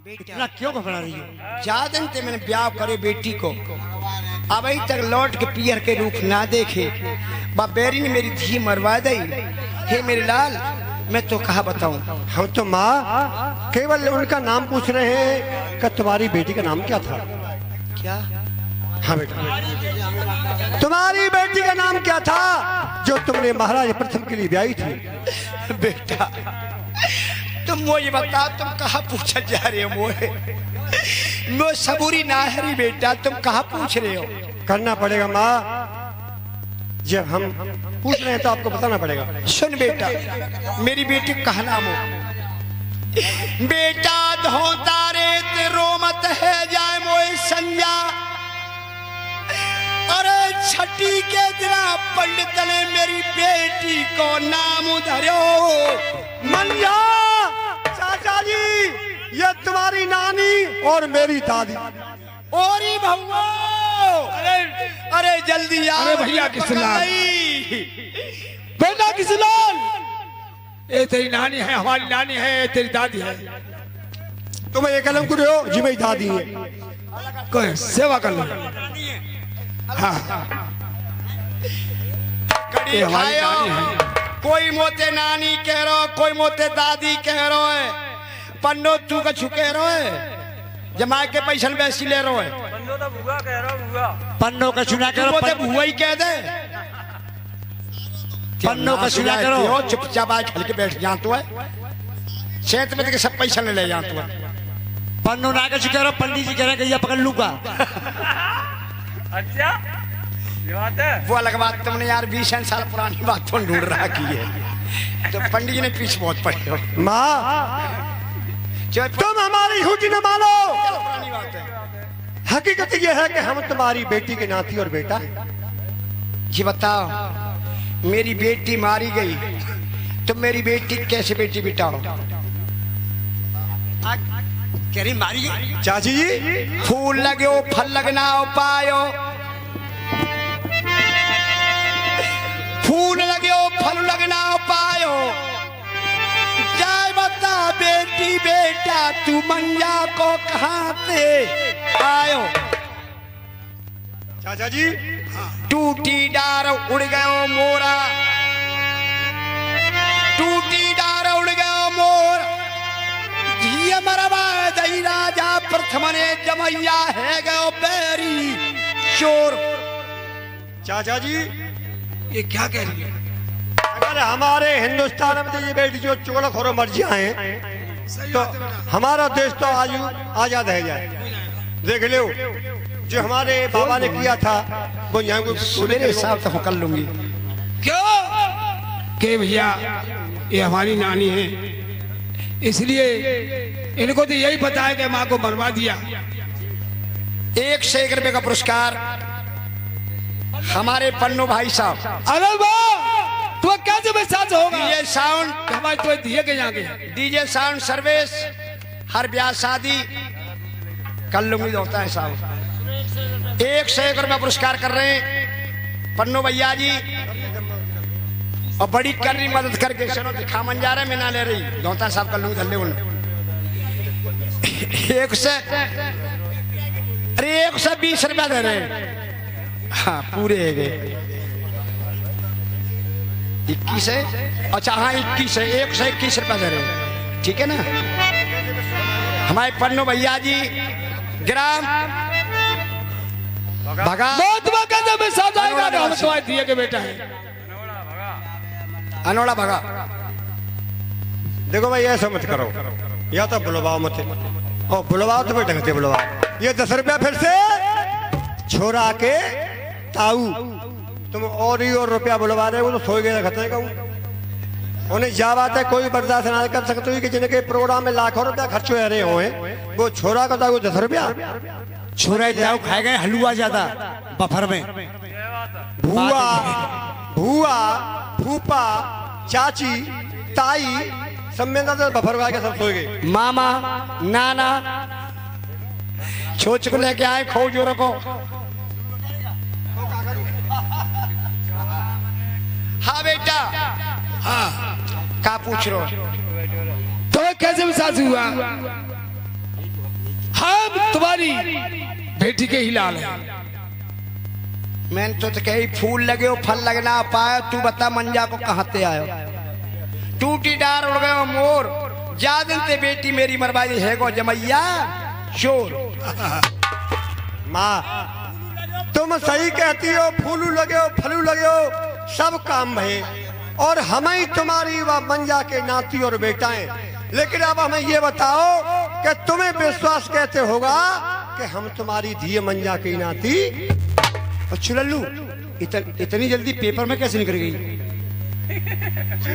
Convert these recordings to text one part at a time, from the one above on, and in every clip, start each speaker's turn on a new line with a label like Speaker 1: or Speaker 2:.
Speaker 1: इतना क्यों घबरा रही हो?
Speaker 2: ज्यादा ते मैंने ब्याह करे बेटी को, अभी तक लौट के पियर के रूप ना देखे। बेरी ने मेरी धी मरवा दी। हे मेरे लाल, मैं तो कहा बताऊं।
Speaker 3: हम तो माँ केवल उनका नाम पूछ रहे हैं कि तुम्हारी बेटी का नाम क्या था?
Speaker 2: क्या?
Speaker 3: हाँ बेटा, तुम्हारी बेटी का नाम क्या था जो तुमने महाराज प्रथम के लिए ब्याही थी?
Speaker 2: बेटा तुम मुझे बताओ, तुम कहाँ पूछा जा रहे हो? मैं सबूरी ना है रे बेटा, तुम कहाँ पूछ रहे हो?
Speaker 3: करना पड़ेगा माँ, जब हम पूछ रहे हैं तो आपको बताना पड़ेगा।
Speaker 2: सुन बेटा, मेरी बेटी का नाम हो बेटा धोता रे रोमत है जाए मोए संजा। अरे छठी के दिना पंडित ने मेरी बेटी को नाम धरो
Speaker 3: मंजा। चाचा जी, ये तुम्हारी नानी और मेरी दादी।
Speaker 2: ओरी भगवा, अरे जल्दी आ।
Speaker 4: अरे भैया किसलाल, बेटा किसलाल, ये तेरी नानी है, हमारी नानी है, ये तेरी दादी है।
Speaker 3: तुम्हें ये कलम कर हो जी, मेरी दादी है।
Speaker 4: कोई सेवा कर लो। हाँ,
Speaker 2: कड़ी खायो। कोई मोते नानी कह रहा, कोई मोते दादी कह रहा है। पन्नो तू का छुके रहो है, जमा के पैसा वैसी ले रहा है।
Speaker 1: पन्नो तो भूआ कह रहा हूँ, भूआ
Speaker 2: पन्नो का चुना करो, मोते भूआ ही कह दे। पन्नो का चुना करो, चुपचाप आज खल के बैठ जा तू है। क्षेत्र में तो सब पैसा ले जा तू है। पन्नो ना का चुके रहो, पंडित जी कह रहे हैं कि ये पकड़ लूंगा।
Speaker 1: अच्छा ये बात है।
Speaker 2: वो अलग बात, तुमने यार 20 साल पुरानी बात तो ढूंढ रहा की है, तो पंडित जी ने पीछे बहुत पड़े हो।
Speaker 3: माँ तुम हमारी झूठी न मानो,
Speaker 2: पुरानी बात है।
Speaker 3: हकीकत यह है कि हम तुम्हारी बेटी के नाती और बेटा।
Speaker 2: जी बताओ, मेरी बेटी मारी गई तो मेरी बेटी कैसे बेटी बिटाओ?
Speaker 1: कह रही मारी गई।
Speaker 3: चाची जी,
Speaker 2: फूल लगे फल लगना पायो, फूल लगे फल लगना पायो। जाए बता बेटी बेटा तू मंजा को कहाँ से आयो?
Speaker 3: चाचा जी,
Speaker 2: टूटी डार उड़ गयो मोरा, टूटी डार उड़ गयो मोर। झिया मरवा दई राजा प्रथम ने जमैया है गयो बेरी चोर।
Speaker 3: चाचा जी,
Speaker 4: ये क्या कह रही है?
Speaker 3: अगर हमारे हिंदुस्तान में तो ये बेटी जो चोड़खोर मर जाए तो हमारा देश तो आजाद है जाए। देख लो जो हमारे बाबा ने किया था वो यहाँ को
Speaker 2: मेरे हिसाब से कर लूंगी।
Speaker 4: क्यों? के भैया ये हमारी नानी है, इसलिए इनको तो यही पता है कि माँ को मरवा दिया।
Speaker 2: 1 से 1 रुपए का पुरस्कार हमारे पन्नू भाई साहब।
Speaker 4: अरे वाह, तो कैसे विश्वास होगा?
Speaker 2: डीजे साउंड,
Speaker 4: हमारे तो दिए के यहाँ के
Speaker 2: डीजे साउंड सर्विस, हर ब्याह शादी कर लूंगी होता है साहब। 1 से 1 रुपया पुरस्कार कर रहे हैं पन्नू भैया जी, और बड़ी कर रही मदद करके। सुनो दिखा मन जा रहे, मैं ना ले रही दौता साहब कर लूंगी धल्ले उन। 1 से, अरे 120 रुपया दे रहे हैं। हाँ पूरे गए 21 है। अच्छा हाँ 21 है, 1 से 21 रुपया दे रहे हैं, ठीक है ना? हमारे पन्नू भैया जी ग्राम भगा
Speaker 4: दिए के बेटा है
Speaker 2: अनोड़ा भगा।
Speaker 3: देखो भाई ऐसा मत करो, या तो बुलवाओ मत, और बुलवाओ तो बेटा कहते बुलवाओ। ये 10 रुपया फिर से छोरा के ताऊ, तुम और ही और रुपया बुलवा रहे हो तो सो गए खतरे का। उन्हें जा बात है, कोई बर्दाश्त ना कर सकते हो कि जिनके प्रोग्राम में लाखों रुपया खर्च हो रहे हुए, वो छोरा का ताऊ 10 रुपया।
Speaker 1: छोरा जाओ खाए गए हलवा ज्यादा बफर में।
Speaker 3: भुआ भुआ फूफा चाची ताई सब में बफर के सब सो गए।
Speaker 2: मामा नाना छोच को लेके आए खो जोरों को। हाँ बेटा, हाँ क्या पूछ रहे हो?
Speaker 4: तो कैसे विश्वास हुआ? तुम्हारी बेटी के ही लाल है।
Speaker 2: मैंने तो कही फूल लगे हो फल लगना पाए, तू बता मंजा को कहाँ ते आयो। टूटी डार उड़ गयो मोर, जा दिन ते बेटी मेरी मरवाई है गो जमैया चोर।
Speaker 3: माँ तुम सही कहती हो, फूलू लगे हो फलू लगे हो सब काम भये, और हम ही तुम्हारी व मंजा के नाती और बेटाएं। लेकिन अब हमें ये बताओ कि तुम्हें विश्वास कैसे होगा कि हम तुम्हारी धी मंजा की नाती।
Speaker 1: और चुलल्लू इतनी जल्दी पेपर में कैसे निकल गई?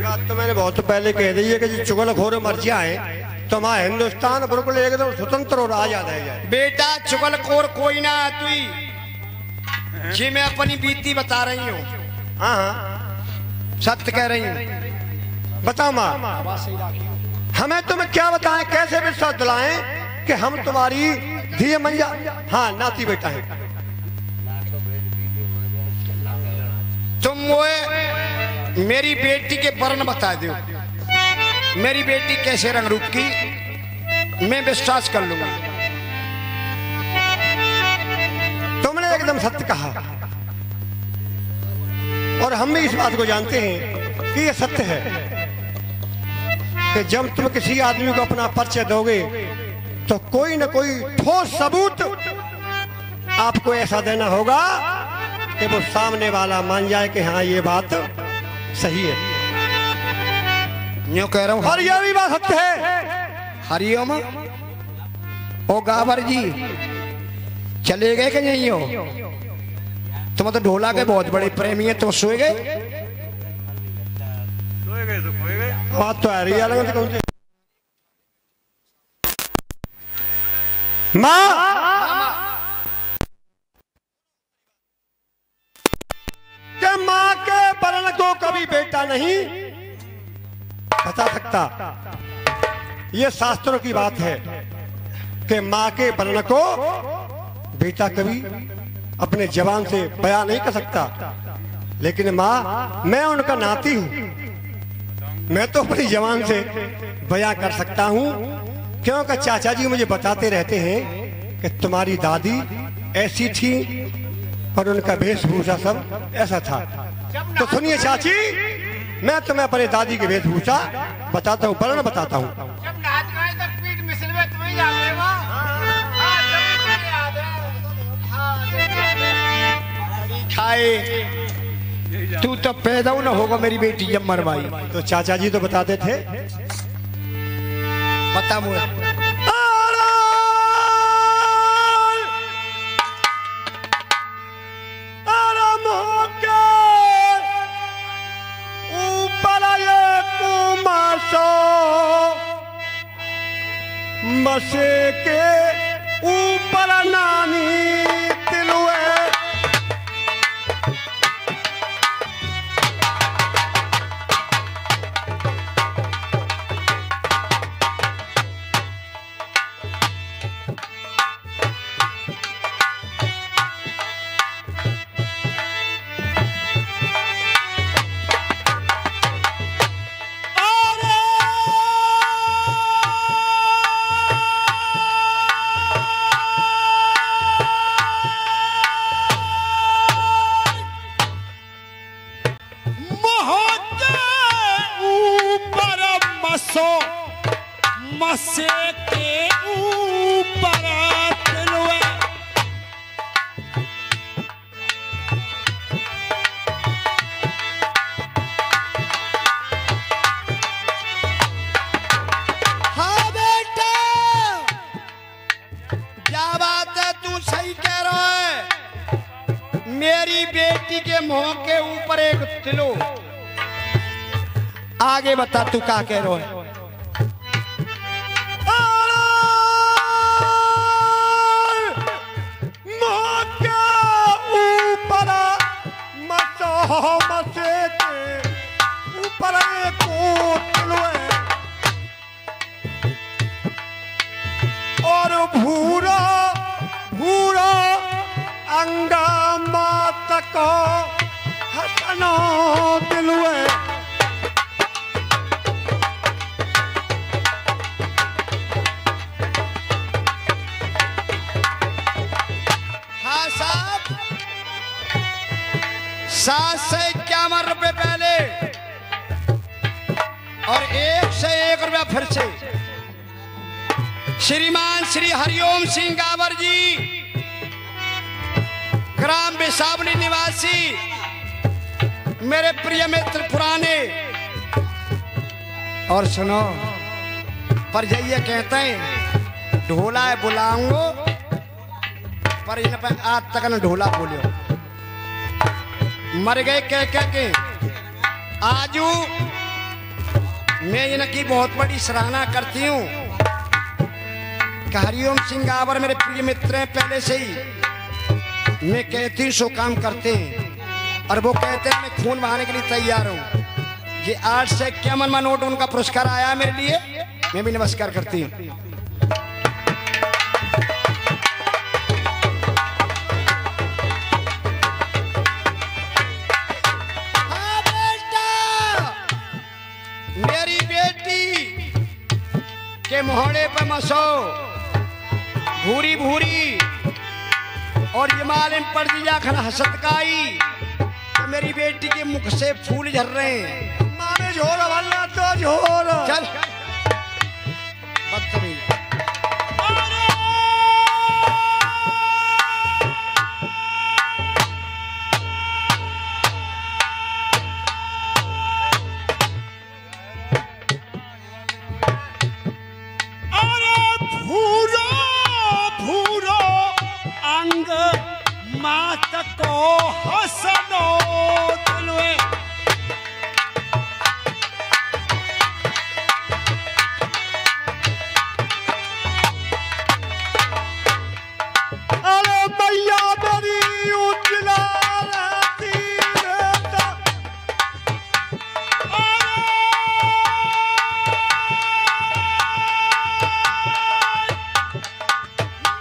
Speaker 3: बात तो मैंने बहुत पहले कह दी है कि जो चुगलखोर मर जाए तो हमारा हिंदुस्तान बिल्कुल एकदम स्वतंत्र और आजाद है जाए।
Speaker 2: बेटा चुगलखोर कोई ना तू जी, मैं अपनी बीती बता रही हूँ।
Speaker 3: हाँ हाँ
Speaker 2: सत्य कह रही हूँ।
Speaker 3: बताओ माँ, हमें तुम्हें क्या बताएं, कैसे विश्वास दिलाएं कि हम तुम्हारी धी मंजा हाँ नाती बेटा है।
Speaker 2: तुम वो मेरी बेटी के वर्ण बता दो, मेरी बेटी कैसे रंग रूप की, मैं विश्वास कर लूंगा।
Speaker 3: तुमने एकदम सत्य कहा, और हम भी इस बात को जानते हैं कि यह सत्य है कि जब तुम किसी आदमी को अपना परिचय दोगे तो कोई न कोई ठोस सबूत आपको ऐसा देना होगा कि वो सामने वाला मान जाए कि हाँ ये बात सही है।
Speaker 2: यूं कह रहा हूं,
Speaker 3: और यह भी बात सत्य है।
Speaker 2: हरिओम ओ गावर जी चले गए कि नहीं हो? तुम तो ढोला के बहुत बड़े प्रेमी है, तुम सोए गए?
Speaker 3: बात तो आ रही है कौन सी माँ? माँ के वर्ण को कभी बेटा नहीं बता सकता। ये शास्त्रों की बात है कि माँ के वर्ण को बेटा कभी अपने जवान से बयां नहीं कर सकता। लेकिन माँ मैं उनका नाती हूँ, मैं तो अपनी जवान से बयां कर सकता हूँ, क्योंकि चाचा जी मुझे बताते रहते हैं कि तुम्हारी दादी ऐसी थी और उनका वेशभूषा सब ऐसा था। तो सुनिए चाची, मैं तुम्हें अपने दादी की वेशभूषा बताता हूँ, वर्ण बताता हूँ।
Speaker 2: तू तो पैदा न होगा मेरी बेटी जब मरवाई।
Speaker 3: तो चाचा जी तो बताते थे।
Speaker 2: बता मुझे
Speaker 3: मसे के ऊपर नानी तिलुए
Speaker 4: मसे के ऊपर तिलुए।
Speaker 2: हाँ बेटा, क्या बात है, तू सही कह रहा है। मेरी बेटी के मुंह के ऊपर एक तिलो। आगे बता तू क्या कह रहा है?
Speaker 3: मसे के ऊपर एक तिलुए और भूरा भूरा अंगा माता को हसनो तिलुए।
Speaker 2: ₹751 पहले और ₹101 फिर से श्रीमान श्री हरिओम सिंह गावर जी, ग्राम बिसावली निवासी, मेरे प्रिय मित्र पुराने। और सुनो, पर जाइए कहते हैं ढोला है बुलाऊंगो, पर इन पर आज तक न ढोला बोलियो। मर गए कह के आजू मैं इनकी बहुत बड़ी सराहना करती हूँ। हरिओम सिंह गावर मेरे प्रिय मित्र हैं पहले से ही। मैं कहती हूँ सो काम करते हैं और वो कहते हैं मैं खून बहाने के लिए तैयार हूँ। ये 851 नोट उनका पुरस्कार आया मेरे लिए, मैं भी नमस्कार करती हूँ। हाँ बेटा, मेरी बेटी के मोहड़े पर मसो भूरी भूरी और हिमालयन पर दिया खन हसतकाई, तो मेरी बेटी के मुख से फूल झर रहे हैं।
Speaker 3: मारे झोर वाला तो झोर
Speaker 2: चल बदतमीज।
Speaker 4: मात को हसनो दिलवे
Speaker 3: अरे मैया मेरी उजला रहती रहता।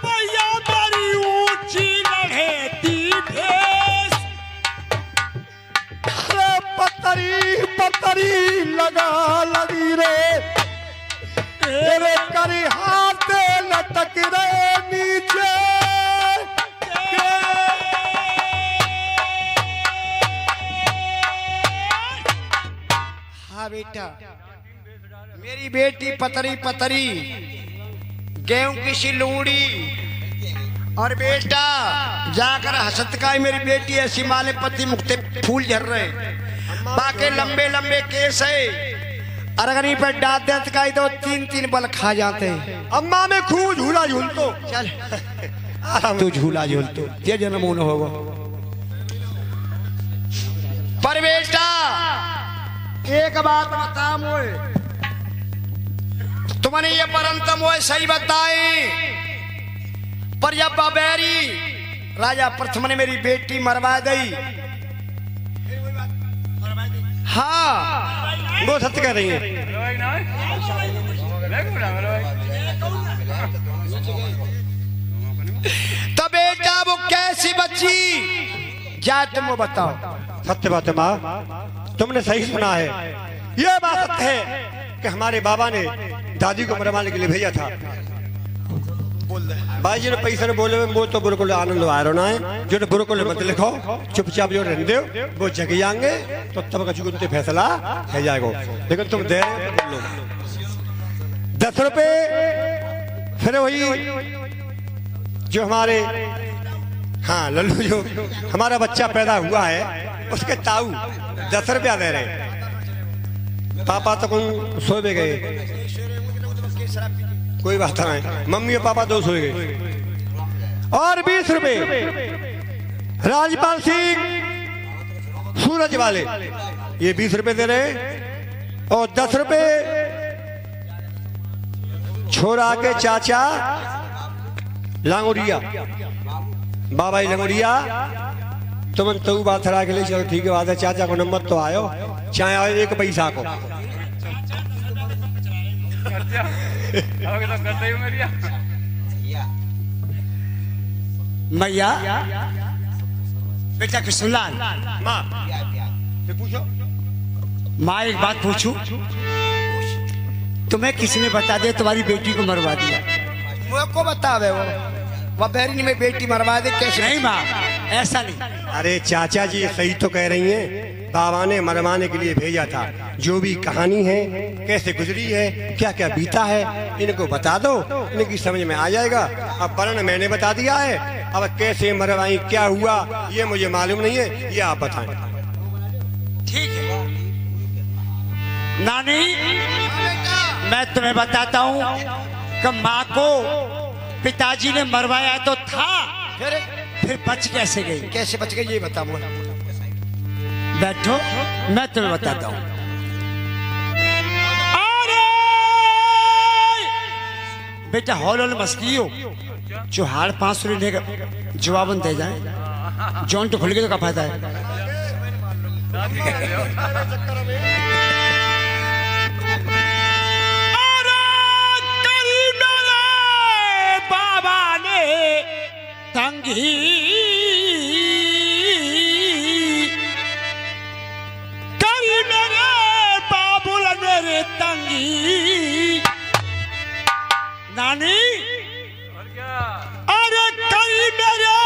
Speaker 4: मैया मेरी ऊंची लहती भेस,
Speaker 3: अरे पतरी पतरी लगा लगी रे, तेरे करी हाथ लटक रे नीचे।
Speaker 2: हाँ बेटा, मेरी बेटी पतरी पतरी गेहूं की सी लूड़ी, और बेटा जाकर हसतकाई मेरी बेटी ऐसी माले पति मुक्ते फूल झर रहे, बाकी लंबे लंबे केस है, और अगर इन पर डांत दतकाई तो 3-3 बल खा जाते हैं।
Speaker 3: अम्मा में खूब झूला झूल तो
Speaker 2: चल तू झूला झूल तो ये जन्म न होगा। पर बेटा एक बात बता मोए, तुमने ये परंतम मोए सही बताए, पर जब बाबेरी राजा प्रथम ने मेरी बेटी मरवा दी। हाँ
Speaker 3: वो सत्य कह रही है।
Speaker 2: तो बेटा वो कैसी बच्ची जा तुम वो बताओ।
Speaker 3: सत्य बात है माँ, तुमने सही सुना है। ये बात सत्य है कि हमारे बाबा ने दादी को मरवाने के लिए भेजा था। भाई जी ने पैसे ने बोले वो तो बिल्कुल आनंद आ रहा है, जो बिल्कुल मत लिखो, चुपचाप जो रहने दो, वो जग जाएंगे तो तब कचुगुनते फैसला है जाएगा। लेकिन तुम दे लो 10 रुपए, फिर वही जो हमारे हाँ लल्लू जो हमारा बच्चा पैदा हुआ है उसके ताऊ 10 रुपया दे रहे। पापा तो कौन सो भी गए, कोई बात नहीं, मम्मी और पापा 2 सो गए। और 20 रुपए राजपाल सिंह सूरज वाले, ये 20 रुपए दे रहे। और 10 रुपए छोरा के चाचा लांगोरिया, बाबा ही लांगोरिया, तुम तो बात हरा के लिए चलो ठीक है बात है। चाचा को नंबर तो आयो, चाहे आयो 1 पैसा को।
Speaker 1: मैया बेटा कृष्णलाल,
Speaker 3: माँ पूछो।
Speaker 1: माँ एक बात पूछूं, तुम्हें किसने बता दिया तुम्हारी बेटी को मरवा दिया?
Speaker 2: मुझे को बतावे वो बबेरी ने मेरी बेटी मरवा दे कैसे?
Speaker 1: नहीं माँ,
Speaker 2: ऐसा नहीं।
Speaker 3: अरे चाचा जी सही तो कह रही हैं, बाबा ने मरवाने के लिए भेजा था। जो भी कहानी है, कैसे गुजरी है, क्या क्या बीता है, इनको बता दो, इनकी समझ में आ जाएगा। अब वर्ण मैंने बता दिया है, अब कैसे मरवाई, क्या हुआ, ये मुझे मालूम नहीं है, ये आप बताएं।
Speaker 2: ठीक है नानी, मैं तुम्हें बताता हूँ कि माँ को पिताजी ने मरवाया तो था, फिर बच कैसे गई?
Speaker 1: कैसे बच गई ये बता बोला।
Speaker 2: बैठो मैं तुम्हें बताता हूँ। बेटा हॉल हॉल मस्की हो, जो हाड़ 500 लेगा जवाबन दे जाए, जॉन तो खुल गए तो क्या फायदा है। बाबा ने तंगी करी, मेरे बाबुल मेरे तंगी नानी, अरे करी मेरे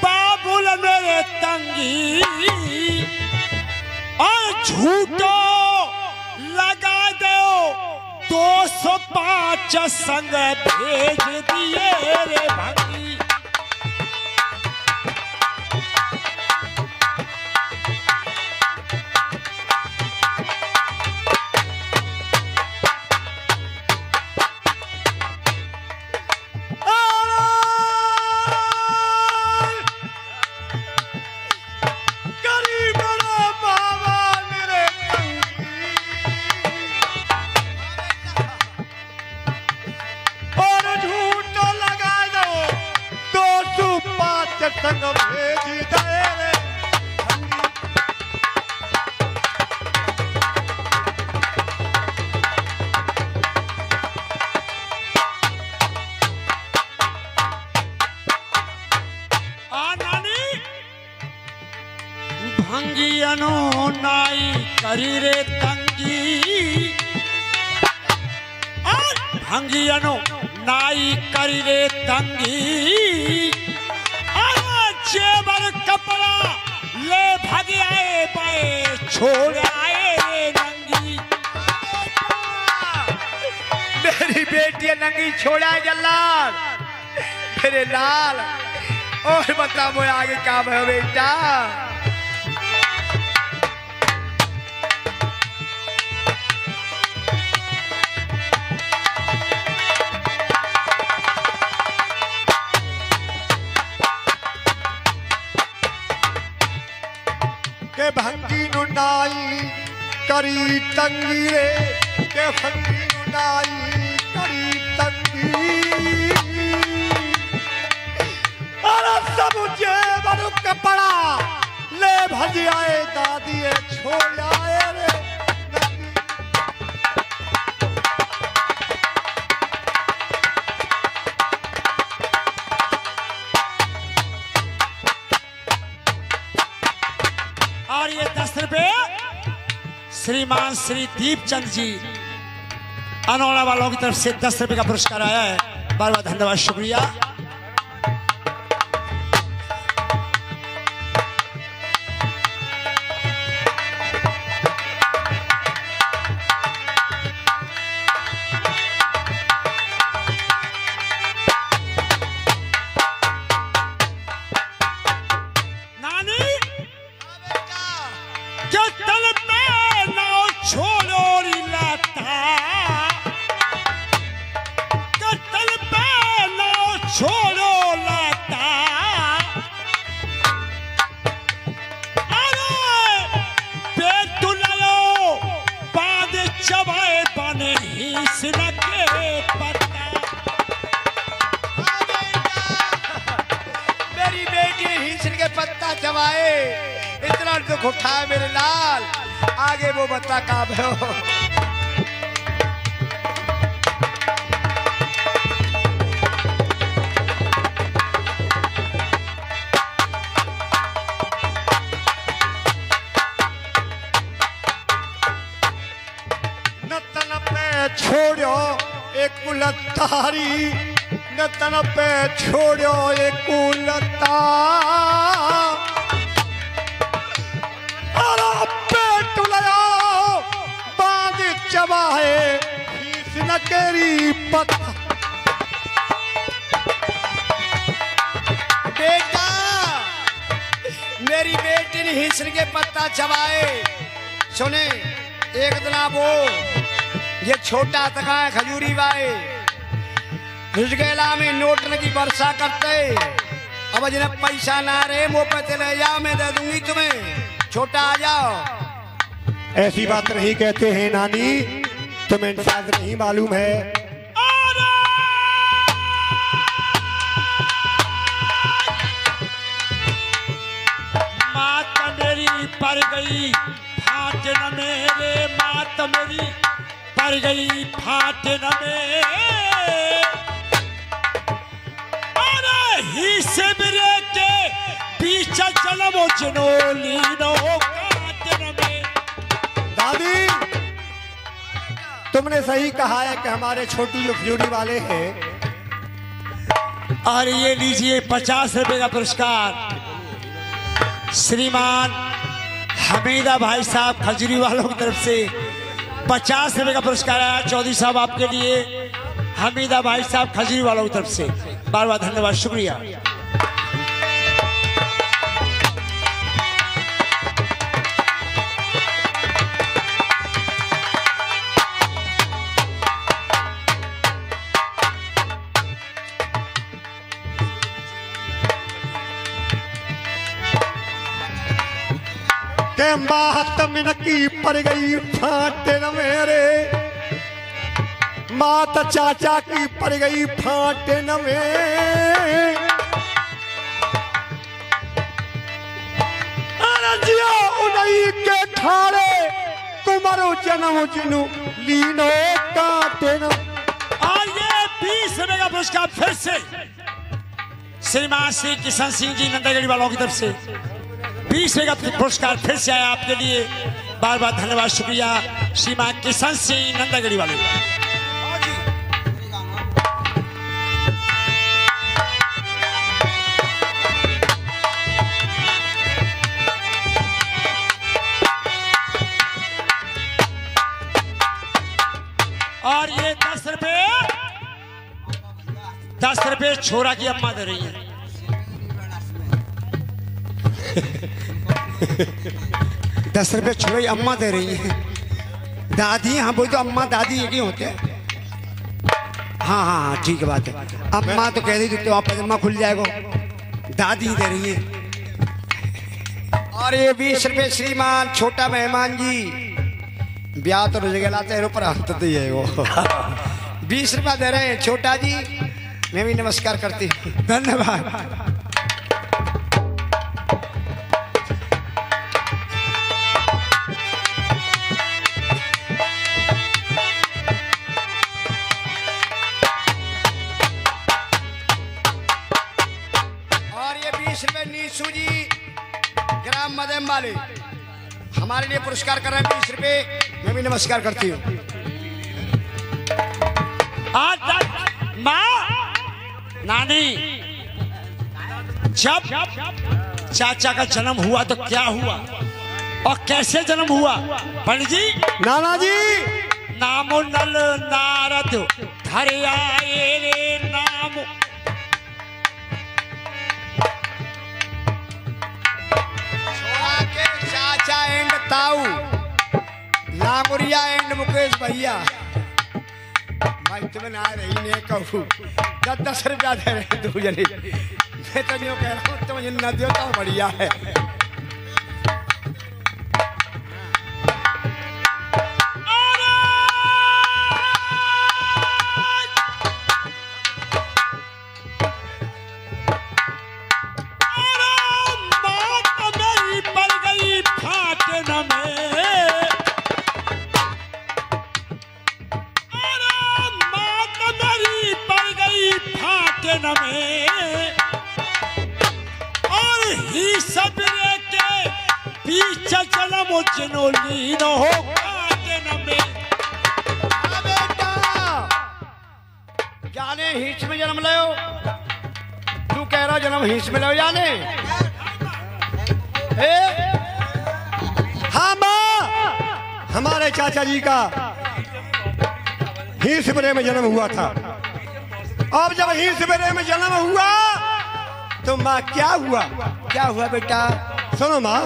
Speaker 2: बाबुल मेरे तंगी, और झूठो लगा दो 205 संग भेज दिए रे भंगी।
Speaker 3: संग भेज दे रे
Speaker 2: भंगियनो नाई करी रे तंगी, भंगियनो नाई करी रे तंगी, जेवर कपड़ा ले भाग आए बाए छोड़ आए नंगी।
Speaker 1: मेरी बेटी नंगी छोड़ा जल्लाद मेरे लाल। और बता मुझे आगे काम है बेटा।
Speaker 3: के भंगी नुनाई करी तंगी रे, के भंगी नुनाई करी तंगी, अरे सब जेवर कपड़ा ले भज आए दादी छोड़ आए रे
Speaker 2: और ये 10 रुपए श्रीमान श्री दीपचंद जी अनौड़ा वालों की तरफ से 10 रुपए का पुरस्कार आया है। बार बार धन्यवाद, शुक्रिया।
Speaker 1: मेरी बेटी हिंसन के पत्ता चबाए, इतना दुख उठाए मेरे लाल। आगे वो बता काम है।
Speaker 3: नतन पे छोड़ो एक कुलतारी, तन पे छोड़ो ये कुलता अरे पेट लया बांध चबाए फीस न केरी पत्ता।
Speaker 2: बेटा मेरी बेटी ने हिंसर के पत्ता चबाए। सुने एक दिन वो ये छोटा तका है खजूरी बाए रुजगेला में नोटन की वर्षा करते। अब जिन्हें पैसा ना रहे मुँह पे चले जाओ मैं दे दूंगी तुम्हें। छोटा आ जाओ।
Speaker 3: ऐसी बात नहीं कहते हैं नानी, तुम्हें शायद नहीं मालूम है।
Speaker 5: मात मेरी पर गई फाट न मेरे, मात मेरी पर गई फाट न मेरे। अरे ही से मेरे के पीछे चलो चनोली नो काट न मेरे।
Speaker 3: दादी तुमने सही कहा है कि हमारे छोटू जो खजूरी वाले हैं।
Speaker 5: और ये लीजिए 50 रुपए का पुरस्कार श्रीमान हमीदा भाई साहब खजूरी वालों की तरफ से 50 रुपए का पुरस्कार आया चौधरी साहब आपके लिए। हमीदा भाई साहब खजूरी वालों की तरफ से बार बार धन्यवाद, शुक्रिया।
Speaker 3: के मात मिनकी पर गई फाट न मेरे, मात चाचा की पर गई फाट न मेरे। अरे जिया उन्हीं के ठाड़े कुमारो जन्म जिनु लीनो काटे न।
Speaker 5: और ये 20 रुपए का पुरस्कार फिर से श्रीमान श्री किशन सिंह जी नंदागढ़ी वालों की तरफ से 20 रुपए का पुरस्कार फिर से आया आपके लिए। बार बार धन्यवाद, शुक्रिया श्रीमान किशन सिंह नंदागढ़ी वाले। और ये 10 रुपए छोरा की अम्मा दे रही है।
Speaker 2: 10 रुपए छोड़ी अम्मा दे रही है। दादी हाँ बोल तो अम्मा दादी एक ही होते हैं। हाँ हाँ हाँ ठीक है बात है। अम्मा तो कह रही थी तो पजामा खुल जाएगा। दादी दे रही है। और ये 20 रुपए श्रीमान छोटा मेहमान जी ब्याह तो रुझ गया तेरे ऊपर हाथ तो है वो 20 रुपया दे रहे हैं छोटा जी। मैं भी नमस्कार करती हूँ, धन्यवाद। और ये 20 रुपए नीसू जी ग्राम मदम वाले हमारे लिए पुरस्कार कर रहे हैं 20 रुपए। मैं भी नमस्कार करती हूँ।
Speaker 5: माँ नानी जब चाचा का जन्म हुआ तो क्या हुआ और कैसे जन्म हुआ? पंडित जी
Speaker 3: नाना जी
Speaker 5: नामो नल नारद धर आए रे नाम।
Speaker 2: के चाचा एंड ताऊ लांगुरिया एंड मुकेश भैया भाई तुम्हें ना रही ने कहूँ 10 रुपया दे रहे दो जने। मैं तो यूँ कह रहा हूँ तुम न दो तो बढ़िया है।
Speaker 5: और ही सब के पीछे चला मोचनोली न हो बेटा ज्ञान
Speaker 2: जाने हिंस में जन्म लो, तू कह रहा जन्म हिंस में लो जाने।
Speaker 3: हाँ माँ, हमारे चाचा जी का ही शिवरे में जन्म हुआ था। अब जब ही शिवरे में जन्म हुआ तो माँ क्या हुआ?
Speaker 2: क्या हुआ बेटा?
Speaker 3: सुनो माँ,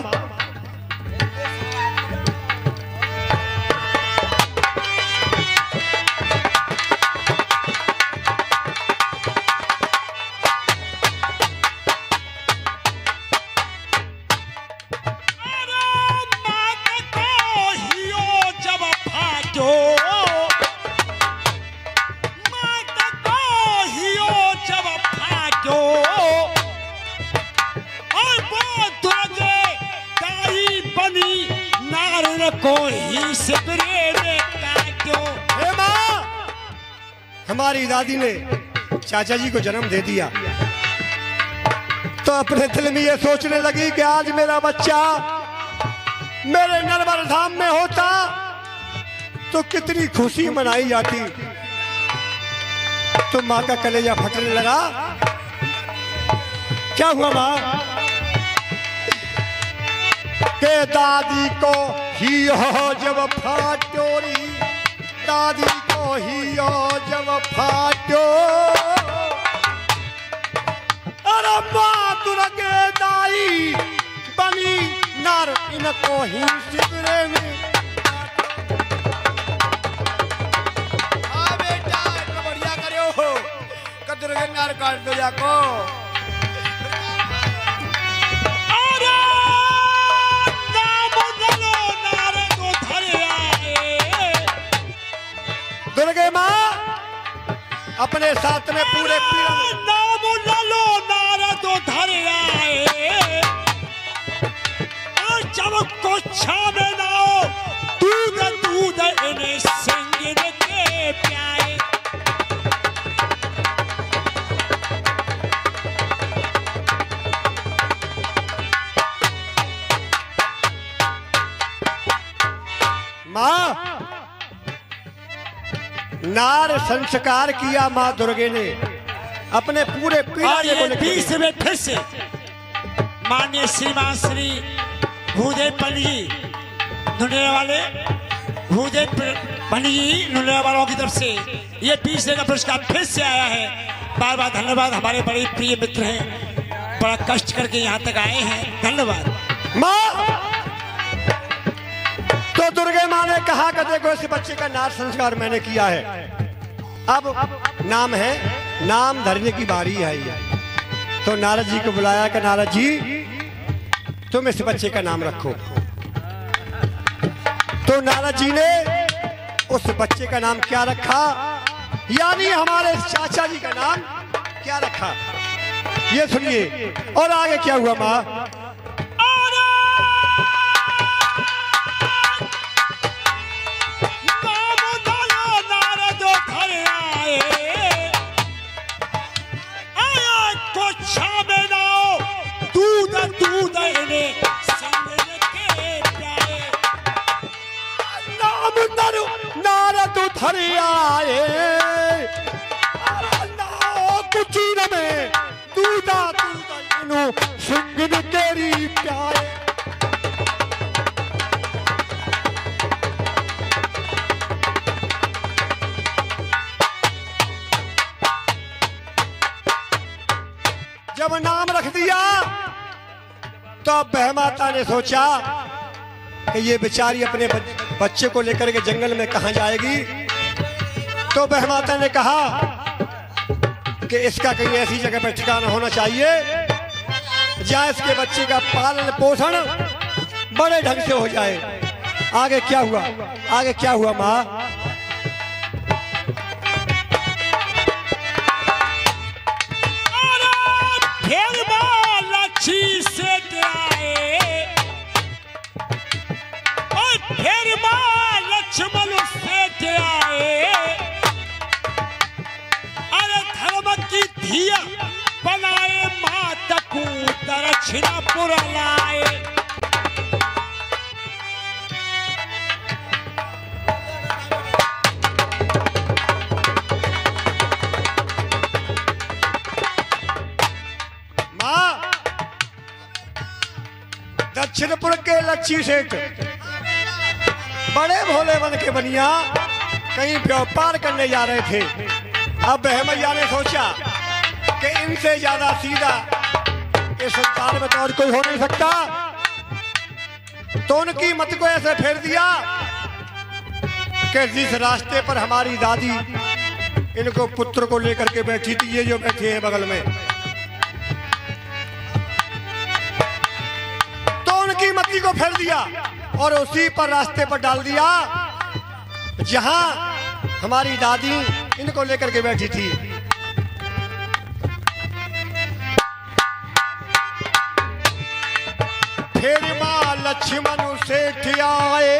Speaker 3: हमारी दादी ने चाचा जी को जन्म दे दिया तो अपने दिल में ये सोचने लगी कि आज मेरा बच्चा मेरे नरवर धाम में होता तो कितनी खुशी मनाई जाती। तो माँ का कलेजा फटने लगा। क्या हुआ माँ? के दादी को ही हो जब फाटोरी, दादी को ही हो जब फाटो, अरे माँ दुर्गे दाई बनी नर इनको ही शिवरे में।
Speaker 2: हाँ बेटा, इतना बढ़िया करो हो, दुर्गे नर काट दो जाको।
Speaker 3: दुर्गे माँ अपने साथ में पूरे
Speaker 5: नाम लालो नारद धर आए, जब को छाने नाओ दूध दूध इन्हें संगिन के प्याए।
Speaker 3: माँ नार संस्कार किया माँ दुर्गे ने अपने पूरे पीढ़ी को लेकर।
Speaker 5: 20 में फिर से माननीय श्रीमान श्री भूदेव पंडित जी नुनेरा वाले, भूदेव पंडित जी नुनेरा वालों की तरफ से ये 20 का पुरस्कार फिर से आया है। बार बार धन्यवाद। हमारे बड़े प्रिय मित्र हैं, बड़ा कष्ट करके यहाँ तक आए हैं, धन्यवाद।
Speaker 3: माँ तो दुर्गे माँ ने कहा कि देखो इस बच्चे का नार संस्कार मैंने किया है, अब नाम है, नाम धरने की बारी है। तो नारद जी को बुलाया कि नारद जी तुम इस बच्चे का नाम रखो। तो नारद जी ने उस बच्चे का नाम क्या रखा, यानी हमारे चाचा जी का नाम क्या रखा, ये सुनिए। और आगे क्या हुआ माँ? नारद धर आए कुछ में दूधा दूधा सिंगन केरी प्याए। जब नाम रख दिया तो बहमाता ने सोचा कि ये बेचारी अपने बच्चे को लेकर के जंगल में कहां जाएगी। तो बहमाता ने कहा कि इसका कहीं ऐसी जगह पर ठिकाना होना चाहिए जहां इसके बच्चे का पालन पोषण बड़े ढंग से हो जाए। आगे क्या हुआ? आगे क्या हुआ माँ?
Speaker 5: लक्ष्मण से आए, अरे धर्म की धिया बनाए, माता को दक्षिणापुर लाए।
Speaker 3: दक्षिणपुर के लच्छी सेठ बड़े भोले बन के बनिया कहीं व्यापार करने जा रहे थे। अब बहमैया ने सोचा कि इनसे ज्यादा सीधा इस संसार में तो और कोई हो नहीं सकता, तो उनकी मत को ऐसे फेर दिया कि जिस रास्ते पर हमारी दादी इनको पुत्र को लेकर के बैठी थी, ये जो बैठे हैं बगल में, तो उनकी मति को फेर दिया और उसी पर रास्ते पर डाल दिया जहां हमारी दादी इनको लेकर के बैठी थी। फिर मां लक्ष्मण सेठ आए,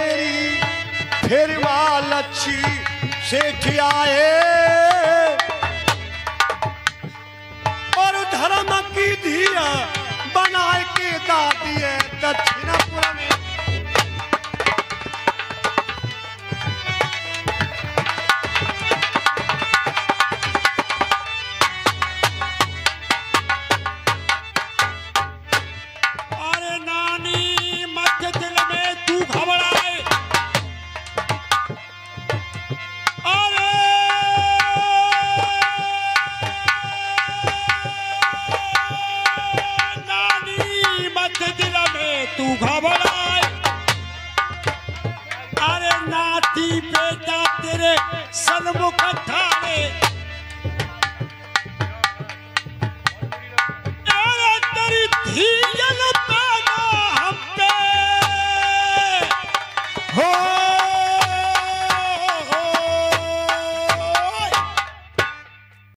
Speaker 3: फिर मां लक्ष्मी सेठ आए और धर्म की धीरा बनाए के दादी है दक्षिणपुर में।
Speaker 5: अरे नाती बेटा तेरे सन्मुख